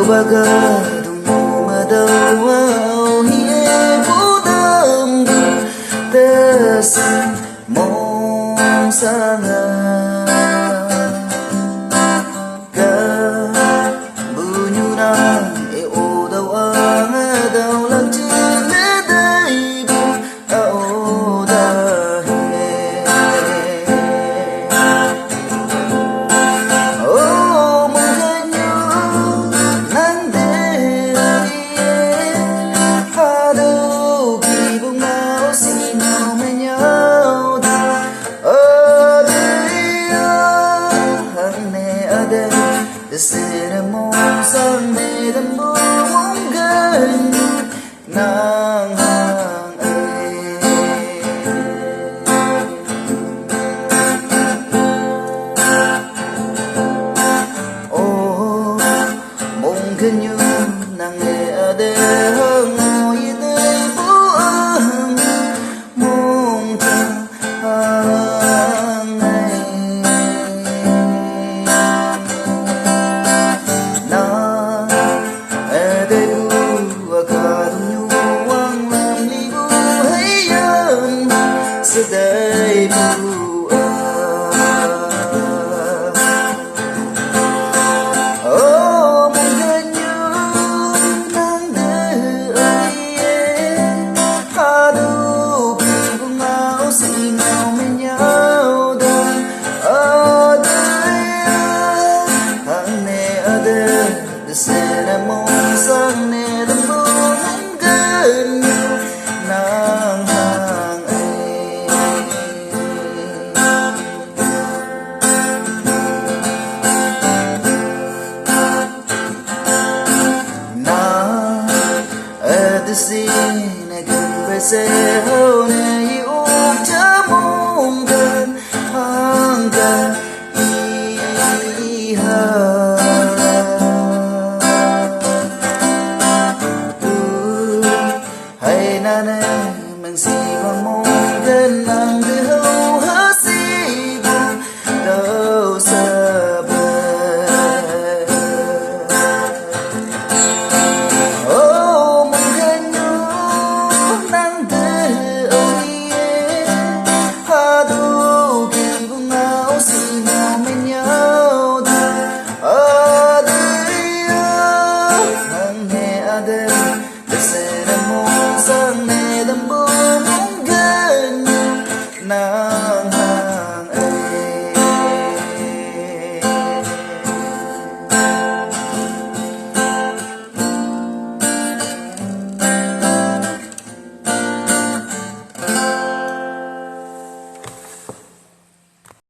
bagadong madawaw hiye budam tasin mong sanga ka bunyunang iudaw ang adaw lang chiliday bu audahe oh mungkanyo nande hado kibong mau sinaw menyaw Sira mong sanay dan bumong ganyan ng hangay Oh, mong ganyan nang eadehang mo'y buang mong hangay Seday buah Oh mungganyo nang deaye Aduh kibong mau sinaw menyaw dan adaya Ang ne ada desena mong sang ne lembong ganyo nang Sin agan beseho na iyong jamonggan hanggang iha Hay nanay mansibang monggan ang dihaw hasibong daw sabay Desena mong sang ne dambu